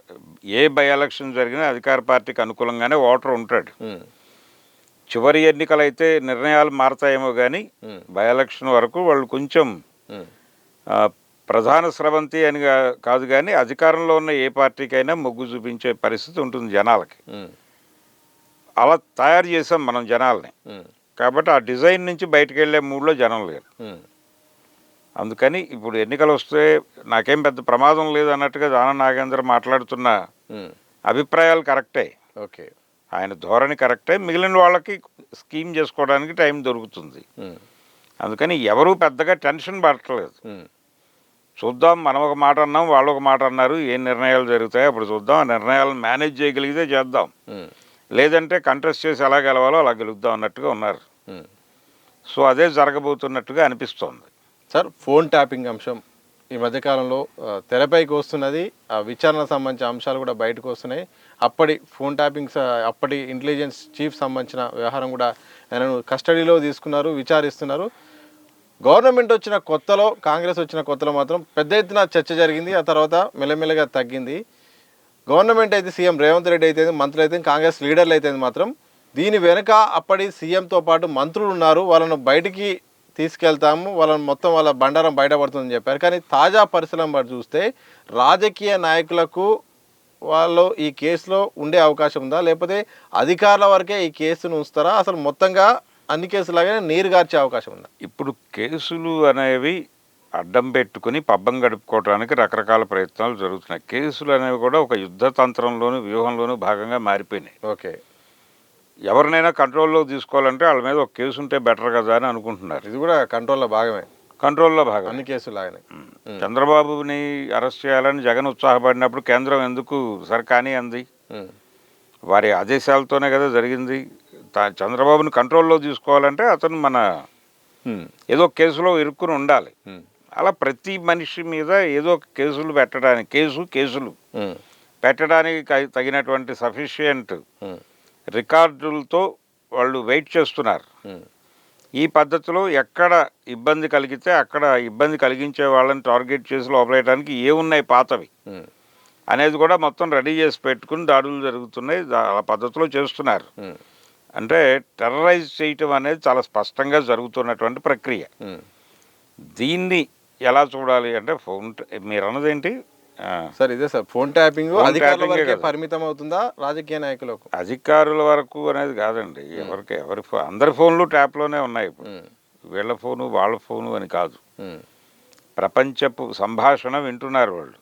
ఏ బై ఎలక్షన్ జరిగినా అధికార పార్టీకి అనుకూలంగానే ఓటర్ ఉంటాడు. చివరి ఎన్నికలైతే నిర్ణయాలు మారతాయేమో కానీ బై ఎలక్షన్ వరకు వాళ్ళు కొంచెం ప్రధాన స్రవంతి అని కాదు కానీ అధికారంలో ఉన్న ఏ పార్టీకైనా మొగ్గు చూపించే పరిస్థితి ఉంటుంది జనాలకి. అలా తయారు చేసాం మనం జనాల్ని. కాబట్టి ఆ డిజైన్ నుంచి బయటకు వెళ్ళే మూడ్లో జనం లేరు. అందుకని ఇప్పుడు ఎన్నికలు వస్తే నాకేం పెద్ద ప్రమాదం లేదు అన్నట్టుగా దానం నాగేంద్ర మాట్లాడుతున్న అభిప్రాయాలు కరెక్టే. ఓకే. ఆయన ధోరణి కరెక్టే. మిగిలిన వాళ్ళకి స్కీమ్ చేసుకోవడానికి టైం దొరుకుతుంది. అందుకని ఎవరూ పెద్దగా టెన్షన్ పడట్లేదు. చూద్దాం, మనం ఒక మాట అన్నాం, వాళ్ళు ఒక మాట అన్నారు, ఏం నిర్ణయాలు జరుగుతాయో అప్పుడు చూద్దాం. ఆ నిర్ణయాలను మేనేజ్ చేయగలిగితే చేద్దాం, లేదంటే కంటెస్ట్ చేసి ఎలా గెలవాలో అలా గెలుద్దాం అన్నట్టుగా ఉన్నారు. సో అదే జరగబోతున్నట్టుగా అనిపిస్తోంది. సార్, ఫోన్ ట్యాపింగ్ అంశం ఈ మధ్యకాలంలో తెరపైకి వస్తున్నది. ఆ విచారణకు సంబంధించిన అంశాలు కూడా బయటకు వస్తున్నాయి. అప్పటి ఫోన్ ట్యాపింగ్స్, అప్పటి ఇంటెలిజెన్స్ చీఫ్ సంబంధించిన వ్యవహారం కూడా ఆయనను కస్టడీలో తీసుకున్నారు, విచారిస్తున్నారు. గవర్నమెంట్ వచ్చిన కొత్తలో, కాంగ్రెస్ వచ్చిన కొత్తలో మాత్రం పెద్ద ఎత్తున చర్చ జరిగింది. ఆ తర్వాత మెల్లమెల్లగా తగ్గింది. గవర్నమెంట్ అయితే సీఎం రేవంత్ రెడ్డి అయితే, మంత్రులు అయితే, కాంగ్రెస్ లీడర్లు అయితే మాత్రం దీని వెనుక అప్పటి సీఎంతో పాటు మంత్రులు ఉన్నారు, వాళ్ళను బయటికి తీసుకెళ్తాము, వాళ్ళని మొత్తం వాళ్ళ బండారం బయటపడుతుందని చెప్పారు. కానీ తాజా పరిశీలన బట్టి చూస్తే రాజకీయ నాయకులకు వాళ్ళు ఈ కేసులో ఉండే అవకాశం ఉందా, లేకపోతే అధికారుల వరకే ఈ కేసును ఉంచుతారా, అసలు మొత్తంగా అన్ని కేసులాగానే నీరు గార్చే అవకాశం ఉందా? ఇప్పుడు కేసులు అనేవి అడ్డం పెట్టుకుని పబ్బం గడుపుకోవడానికి రకరకాల ప్రయత్నాలు జరుగుతున్నాయి. కేసులు అనేవి కూడా ఒక యుద్ధ తంత్రంలోను వ్యూహంలోనూ భాగంగా మారిపోయినాయి. ఓకే, ఎవరినైనా కంట్రోల్లో తీసుకోవాలంటే వాళ్ళ మీద ఒక కేసు ఉంటే బెటర్ కదా అని అనుకుంటున్నారు. ఇది కూడా కంట్రోల్లో భాగమే, కంట్రోల్లో భాగం. అన్ని కేసులాగానే. చంద్రబాబుని అరెస్ట్ చేయాలని జగన్ ఉత్సాహపడినప్పుడు కేంద్రం ఎందుకు సరే కానీ అంది? వారి ఆదేశాలతోనే కదా జరిగింది. చంద్రబాబుని కంట్రోల్లో తీసుకోవాలంటే అతను మన ఏదో కేసులో ఇరుక్కుని ఉండాలి. అలా ప్రతి మనిషి మీద ఏదో కేసులు పెట్టడానికి కేసులు పెట్టడానికి తగినటువంటి సఫిషియంట్ రికార్డులతో వాళ్ళు వెయిట్ చేస్తున్నారు. ఈ పద్ధతిలో ఎక్కడ ఇబ్బంది కలిగితే అక్కడ ఇబ్బంది కలిగించే వాళ్ళని టార్గెట్ చేసి లోపలేయడానికి ఏమున్నాయి పాతవి అనేది కూడా మొత్తం రెడీ చేసి పెట్టుకుని దాడులు జరుగుతున్నాయి. ఆ పద్ధతిలో చేస్తున్నారు. అంటే టెర్రరైజ్ చేయటం అనేది చాలా స్పష్టంగా జరుగుతున్నటువంటి ప్రక్రియ. దీన్ని ఎలా చూడాలి అంటే మీరు అన్నదేంటి సార్? ఇదే సార్, ఫోన్ ట్యాపింగ్ అధికారుల వరకే పరిమితం అవుతుందా, రాజకీయ నాయకులకు? అధికారుల వరకు అనేది కాదండి. అందరి ఫోన్లు ట్యాప్లోనే ఉన్నాయి. వీళ్ళ ఫోను వాళ్ళ ఫోను అని కాదు. ప్రపంచపు సంభాషణ వింటున్నారు వాళ్ళు.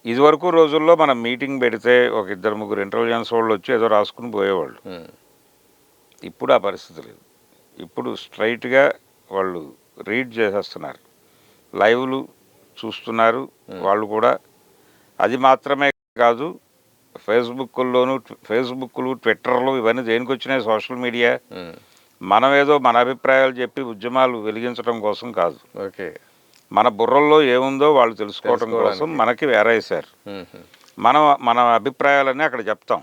ఇదివరకు రోజుల్లో మనం మీటింగ్ పెడితే ఒక ఇద్దరు ముగ్గురు ఇంటెలిజెన్స్ వాళ్ళు వచ్చి ఏదో రాసుకుని పోయేవాళ్ళు. ఇప్పుడు ఆ పరిస్థితి లేదు. ఇప్పుడు స్ట్రైట్గా వాళ్ళు రీడ్ చేసేస్తున్నారు, లైవ్లు చూస్తున్నారు వాళ్ళు కూడా. అది మాత్రమే కాదు, ఫేస్బుక్లు ట్విట్టర్లు ఇవన్నీ దేనికి వచ్చినాయి? Social media. మనం ఏదో మన అభిప్రాయాలు చెప్పి ఉద్యమాలు వెలిగించడం కోసం కాదు. ఓకే, మన బుర్రల్లో ఏముందో వాళ్ళు తెలుసుకోవడం కోసం మనకి వేరేసారు. మన అభిప్రాయాలన్నీ అక్కడ చెప్తాం.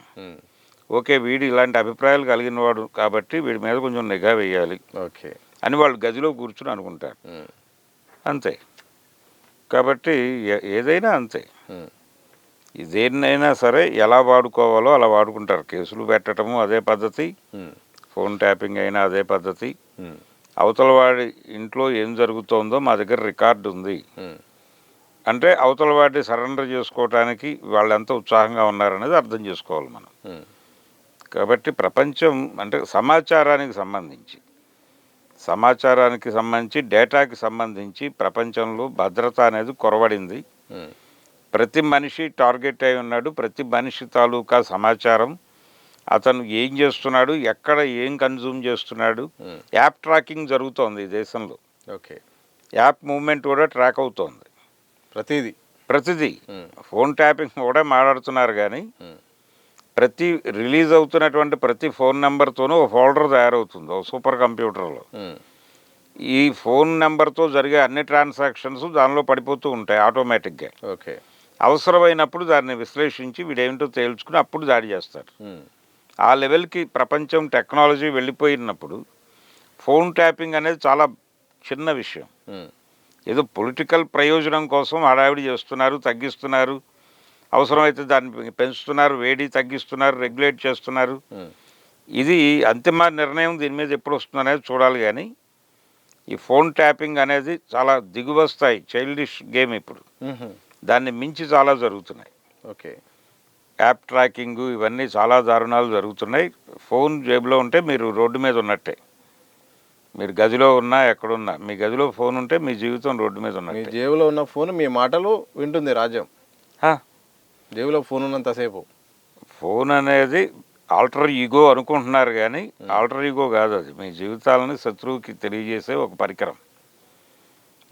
ఓకే, వీడు ఇలాంటి అభిప్రాయాలు కలిగిన వాడు కాబట్టి వీడి మీద కొంచెం నిఘా వేయాలి ఓకే అని వాళ్ళు గదిలో కూర్చుని అనుకుంటారు. అంతే. కాబట్టి ఏదైనా అంతే. దేన్నైనా సరే ఎలా వాడుకోవాలో అలా వాడుకుంటారు. కేసులు పెట్టడము అదే పద్ధతి, ఫోన్ ట్యాపింగ్ అయినా అదే పద్ధతి. అవతల వాడి ఇంట్లో ఏం జరుగుతోందో మా దగ్గర రికార్డు ఉంది అంటే అవతల వాడిని సరెండర్ చేసుకోవటానికి వాళ్ళు ఎంత ఉత్సాహంగా ఉన్నారనేది అర్థం చేసుకోవాలి మనం. కాబట్టి ప్రపంచం అంటే సమాచారానికి సంబంధించి డేటాకి సంబంధించి ప్రపంచంలో భద్రత అనేది కొరవడింది. ప్రతి మనిషి టార్గెట్ అయి ఉన్నాడు. ప్రతి మనిషి తాలూకా సమాచారం, అతను ఏం చేస్తున్నాడు, ఎక్కడ ఏం కన్జ్యూమ్ చేస్తున్నాడు, యాప్ ట్రాకింగ్ జరుగుతోంది ఈ దేశంలో. ఓకే, యాప్ మూవ్మెంట్ కూడా ట్రాక్ అవుతోంది. ప్రతిదీ ఫోన్ ట్యాపింగ్ కూడా మాట్లాడుతున్నారు. కానీ ప్రతి రిలీజ్ అవుతున్నటువంటి ప్రతి ఫోన్ నెంబర్తోనూ ఒక ఫోల్డర్ తయారవుతుంది ఒక సూపర్ కంప్యూటర్లో. ఈ ఫోన్ నెంబర్తో జరిగే అన్ని ట్రాన్సాక్షన్స్ దానిలో పడిపోతూ ఉంటాయి ఆటోమేటిక్గా. ఓకే, అవసరమైనప్పుడు దాన్ని విశ్లేషించి వీడేమిటో తేల్చుకుని అప్పుడు దాడి చేస్తారు. ఆ లెవెల్కి ప్రపంచం టెక్నాలజీ వెళ్ళిపోయినప్పుడు ఫోన్ ట్యాపింగ్ అనేది చాలా చిన్న విషయం. ఏదో పొలిటికల్ ప్రయోజనం కోసం హడావిడి చేస్తున్నారు, తగ్గిస్తున్నారు, అవసరమైతే దాన్ని పెంచుతున్నారు, వేడి తగ్గిస్తున్నారు, రెగ్యులేట్ చేస్తున్నారు. ఇది అంతిమ నిర్ణయం దీని మీద ఎప్పుడు వస్తుందనేది చూడాలి. కానీ ఈ ఫోన్ ట్యాపింగ్ అనేది చాలా దిగువ స్థాయి చైల్డిష్ గేమ్. ఇప్పుడు దాన్ని మించి చాలా జరుగుతున్నాయి. ఓకే, యాప్ ట్రాకింగ్ ఇవన్నీ చాలా దారుణాలు జరుగుతున్నాయి. ఫోన్ జేబులో ఉంటే మీరు రోడ్డు మీద ఉన్నట్టే. మీరు గదిలో ఉన్నా ఎక్కడున్నా మీ గదిలో ఫోన్ ఉంటే మీ జీవితం రోడ్డు మీద ఉన్నట్టే. మీ జేబులో ఉన్న ఫోన్ మీ మాటలు వింటుంది రాజ్యం. జేబులో ఫోన్ ఉన్నంతసేపు ఫోన్ అనేది ఆల్టర్ ఈగో అనుకుంటున్నారు. కానీ ఆల్టర్ ఈగో కాదు, అది మీ జీవితాలని శత్రువుకి తెలియజేసే ఒక పరికరం.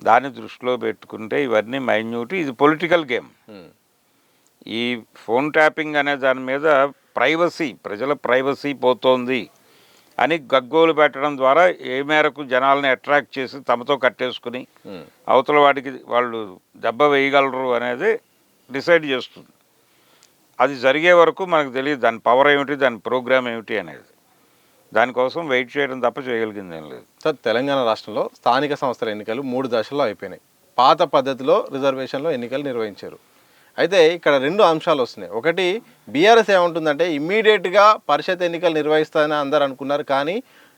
దాన్ని దృష్టిలో పెట్టుకుంటే ఇవన్నీ మైన్యూట్. ఇది పొలిటికల్ గేమ్. ఈ ఫోన్ ట్యాపింగ్ అనే దాని మీద ప్రజల ప్రైవసీ పోతోంది అని గగ్గోలు పెట్టడం ద్వారా ఏ మేరకు జనాల్ని అట్రాక్ట్ చేసి తమతో కట్టేసుకుని అవతల వాడికి వాళ్ళు దెబ్బ వేయగలరు అనేది డిసైడ్ చేస్తుంది. అది జరిగే వరకు మనకు తెలియదు దాని పవర్ ఏమిటి, దాని ప్రోగ్రామ్ ఏమిటి అనేది. దానికోసం వెయిట్ చేయడం తప్ప చేయగలిగింది ఏం లేదు. సార్, తెలంగాణ రాష్ట్రంలో స్థానిక సంస్థల ఎన్నికలు 3 దశల్లో అయిపోయినాయి. పాత పద్ధతిలో రిజర్వేషన్లో ఎన్నికలు నిర్వహించారు. అయితే ఇక్కడ 2 అంశాలు వస్తున్నాయి. ఒకటి, బీఆర్ఎస్ ఏమంటుందంటే ఇమ్మీడియట్గా పరిషత్ ఎన్నికలు నిర్వహిస్తారని అందరు అనుకున్నారు, కానీ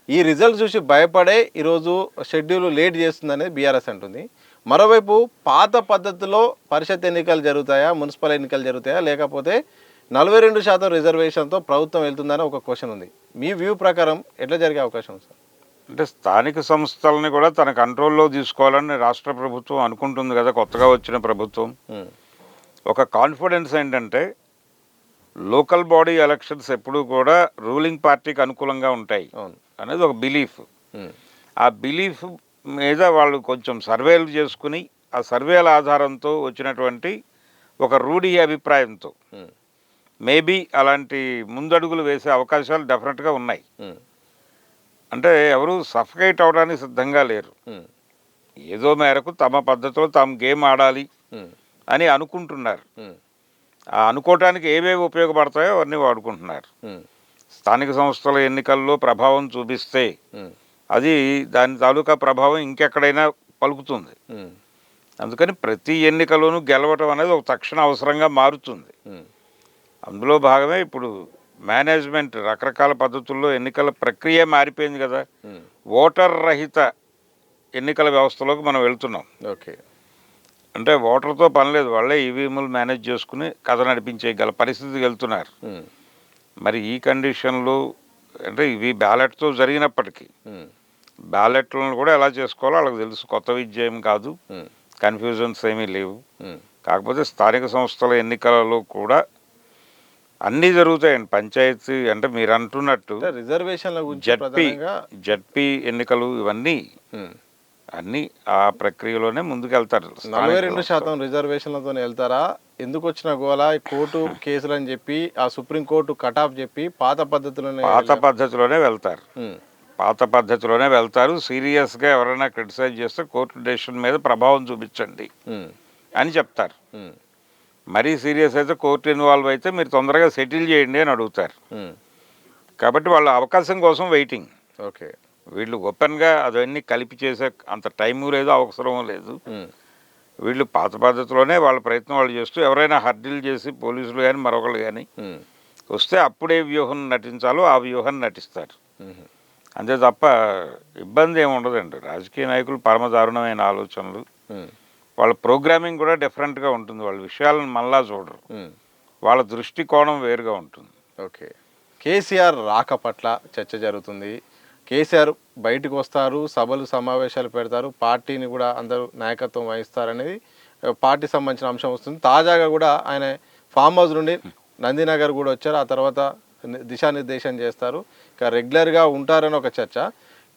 ఈ రిజల్ట్ చూసి భయపడే ఈరోజు షెడ్యూల్ లేట్ చేస్తుందనేది బీఆర్ఎస్ అంటుంది. మరోవైపు పాత పద్ధతిలో పరిషత్ ఎన్నికలు జరుగుతాయా, మున్సిపల్ ఎన్నికలు జరుగుతాయా, లేకపోతే 42% రిజర్వేషన్తో ప్రభుత్వం వెళ్తుందని ఒక క్వశ్చన్ ఉంది. మీ వ్యూ ప్రకారం ఎట్లా జరిగే అవకాశం ఉంది సార్? అంటే స్థానిక సంస్థలని కూడా తన కంట్రోల్లో తీసుకోవాలని రాష్ట్ర ప్రభుత్వం అనుకుంటుంది కదా, కొత్తగా వచ్చిన ప్రభుత్వం. ఒక కాన్ఫిడెన్స్ ఏంటంటే లోకల్ బాడీ ఎలక్షన్స్ ఎప్పుడూ కూడా రూలింగ్ పార్టీకి అనుకూలంగా ఉంటాయి అనేది ఒక బిలీఫ్. ఆ బిలీఫ్ మీద వాళ్ళు కొంచెం సర్వేలు చేసుకుని ఆ సర్వేల ఆధారంతో వచ్చినటువంటి ఒక రూఢి అభిప్రాయంతో మేబీ అలాంటి ముందడుగులు వేసే అవకాశాలు డెఫినెట్గా ఉన్నాయి. అంటే ఎవరు సఫకేట్ అవడానికి సిద్ధంగా లేరు. ఏదో మేరకు తమ పద్ధతిలో తాము గేమ్ ఆడాలి అని అనుకుంటున్నారు. ఆ అనుకోవటానికి ఏవేవి ఉపయోగపడతాయో అవన్నీ వాడుకుంటున్నారు. స్థానిక సంస్థల ఎన్నికల్లో ప్రభావం చూపిస్తే అది దాని తాలూకా ప్రభావం ఇంకెక్కడైనా పలుకుతుంది. అందుకని ప్రతి ఎన్నికలోనూ గెలవటం అనేది ఒక తక్షణ అవసరంగా మారుతుంది. అందులో భాగమే ఇప్పుడు మేనేజ్మెంట్ రకరకాల పద్ధతుల్లో ఎన్నికల ప్రక్రియ మారిపోయింది కదా. ఓటర్ రహిత ఎన్నికల వ్యవస్థలోకి మనం వెళ్తున్నాం. ఓకే, అంటే ఓటర్తో పని లేదు, వాళ్ళే ఈవీఎంలు మేనేజ్ చేసుకుని కథ నడిపించేయగల పరిస్థితికి వెళ్తున్నారు. మరి ఈ కండిషన్లో అంటే ఇవి బ్యాలెట్తో జరిగినప్పటికీ బ్యాలెట్లను కూడా ఎలా చేసుకోవాలో వాళ్ళకి తెలుసు. కొత్త విద్య ఏం కాదు, కన్ఫ్యూజన్స్ ఏమీ లేవు. కాకపోతే స్థానిక సంస్థల ఎన్నికలలో కూడా అన్నీ జరుగుతాయండి. పంచాయతీ అంటే మీరు అంటున్నట్టు రిజర్వేషన్ల జడ్పీ ఎన్నికలు ఇవన్నీ అన్నీ ఆ ప్రక్రియలోనే ముందుకెళ్తారు. 42% రిజర్వేషన్లతో వెళ్తారా? ఎందుకు వచ్చిన గోల కోర్టు కేసులు అని చెప్పి ఆ సుప్రీంకోర్టు కటాఫ్ చెప్పి పాత పద్ధతిలోనే వెళ్తారు. పాత పద్ధతిలోనే వెళ్తారు. సీరియస్గా ఎవరైనా క్రిటిసైజ్ చేస్తే కోర్టు డెసిషన్ మీద ప్రభావం చూపించండి అని చెప్తారు. మరీ సీరియస్ అయితే కోర్టు ఇన్వాల్వ్ అయితే మీరు తొందరగా సెటిల్ చేయండి అని అడుగుతారు. కాబట్టి వాళ్ళ అవకాశం కోసం వెయిటింగ్. ఓకే, వీళ్ళు ఓపెన్గా అవన్నీ కలిపి చేసే అంత టైము లేదు, అవసరం లేదు. వీళ్ళు పాత పద్ధతిలోనే వాళ్ళ ప్రయత్నం వాళ్ళు చేస్తూ ఎవరైనా హర్డిల్ చేసి పోలీసులు కానీ మరొకరు కానీ వస్తే అప్పుడే వ్యూహం నటించాలో ఆ వ్యూహాన్ని నటిస్తారు. అంతే తప్ప ఇబ్బంది ఏమి ఉండదండి. రాజకీయ నాయకులు పరమదారుణమైన ఆలోచనలు, వాళ్ళ ప్రోగ్రామింగ్ కూడా డిఫరెంట్గా ఉంటుంది. వాళ్ళ విషయాలను మళ్ళా చూడరు, వాళ్ళ దృష్టికోణం వేరుగా ఉంటుంది. ఓకే, కేసీఆర్ రాక పట్ల చర్చ జరుగుతుంది. కేసీఆర్ బయటకు వస్తారు, సభలు సమావేశాలు పెడతారు, పార్టీని కూడా అందరూ నాయకత్వం వహిస్తారనేది పార్టీ సంబంధించిన అంశం వస్తుంది. తాజాగా కూడా ఆయన ఫామ్ హౌస్ నుండి నందినగర్ కూడా వచ్చారు. ఆ తర్వాత దిశానిర్దేశం చేస్తారు, ఇక రెగ్యులర్గా ఉంటారని ఒక చర్చ.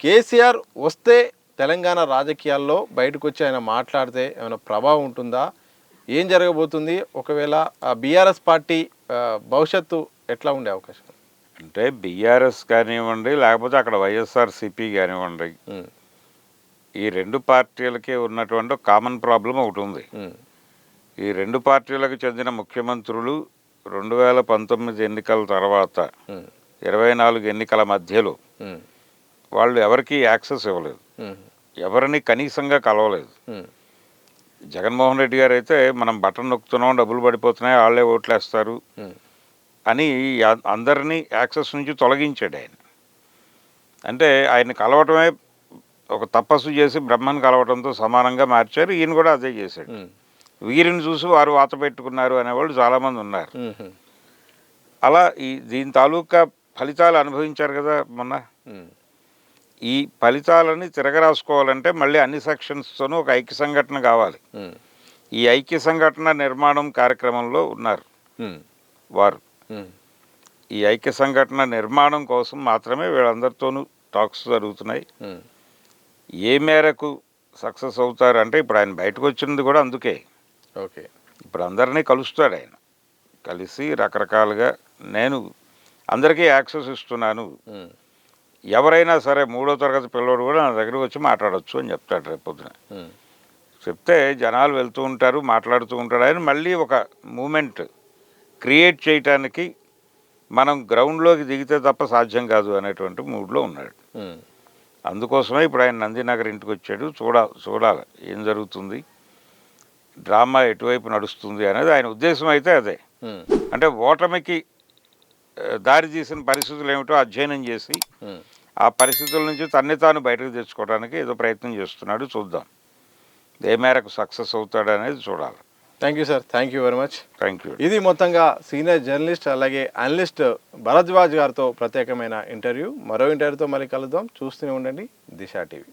కేసీఆర్ వస్తే తెలంగాణ రాజకీయాల్లో బయటకు వచ్చి ఆయన మాట్లాడితే ఏమైనా ప్రభావం ఉంటుందా? ఏం జరగబోతుంది? ఒకవేళ బీఆర్ఎస్ పార్టీ భవిష్యత్తు ఎట్లా ఉండే అవకాశం? అంటే బీఆర్ఎస్ కానివ్వండి, లేకపోతే అక్కడ వైఎస్ఆర్సీపీ కానివ్వండి, ఈ 2 పార్టీలకి ఉన్నటువంటి కామన్ ప్రాబ్లం ఒకటి ఉంది. ఈ 2 పార్టీలకు చెందిన ముఖ్యమంత్రులు 2019 ఎన్నికల తర్వాత 24 ఎన్నికల మధ్యలో వాళ్ళు ఎవరికి యాక్సెస్ ఇవ్వలేదు, ఎవరిని కనీసంగా కలవలేదు. జగన్మోహన్ రెడ్డి గారు అయితే మనం బటన్ నొక్కుతున్నాం, డబ్బులు పడిపోతున్నాయి, వాళ్ళే ఓట్లేస్తారు అని అందరినీ యాక్సెస్ నుంచి తొలగించాడు ఆయన. అంటే ఆయన కలవటమే ఒక తపస్సు చేసి బ్రహ్మను కలవటంతో సమానంగా మార్చారు. ఈయన కూడా అదే చేశాడు. వీరిని చూసి వారు వాత పెట్టుకున్నారు అనేవాళ్ళు చాలామంది ఉన్నారు. అలా దీని తాలూకా ఫలితాలు అనుభవించారు కదా మొన్న. ఈ ఫలితాలని తిరగరాసుకోవాలంటే మళ్ళీ అన్ని సెక్షన్స్తోనూ ఒక ఐక్య సంఘటన కావాలి. ఈ ఐక్య సంఘటన నిర్మాణం కార్యక్రమంలో ఉన్నారు వారు. ఈ ఐక్య సంఘటన నిర్మాణం కోసం మాత్రమే వీళ్ళందరితోనూ టాక్స్ జరుగుతున్నాయి. ఏ మేరకు సక్సెస్ అవుతారు అంటే ఇప్పుడు ఆయన బయటకు వచ్చినది కూడా అందుకే. ఓకే, ఇప్పుడు అందరినీ కలుస్తాడు ఆయన. కలిసి రకరకాలుగా నేను అందరికీ యాక్సెస్ ఇస్తున్నాను, ఎవరైనా సరే 3వ తరగతి పిల్లోడు కూడా నా దగ్గరకు వచ్చి మాట్లాడొచ్చు అని చెప్తాడు రేపు పొద్దున. చెప్తే జనాలు వెళ్తూ ఉంటారు, మాట్లాడుతూ ఉంటారు. ఆయన మళ్ళీ ఒక మూమెంట్ క్రియేట్ చేయటానికి మనం గ్రౌండ్లోకి దిగితే తప్ప సాధ్యం కాదు అనేటువంటి మూడ్లో ఉన్నాడు. అందుకోసమే ఇప్పుడు ఆయన నందినగర్ ఇంటికి వచ్చాడు. చూడాలి ఏం జరుగుతుంది, డ్రామా ఎటువైపు నడుస్తుంది అనేది ఆయన ఉద్దేశం అయితే అదే. అంటే ఓటమికి దారి తీసిన పరిస్థితులు ఏమిటో అధ్యయనం చేసి ఆ పరిస్థితుల నుంచి తన్ని తాను బయటకు తెచ్చుకోవడానికి ఏదో ప్రయత్నం చేస్తున్నాడు. చూద్దాం ఏ మేరకు సక్సెస్ అవుతాడు అనేది చూడాలి. Thank you sir, thank you very much. Thank you. ఇది మొత్తంగా సీనియర్ జర్నలిస్ట్ అలాగే అనలిస్ట్ భరద్వాజ్ గారితో ప్రత్యేకమైన ఇంటర్వ్యూ. మరో ఇంటర్వ్యూతో మళ్ళీ కలుద్దాం. చూస్తూనే ఉండండి దిశ టీవీ.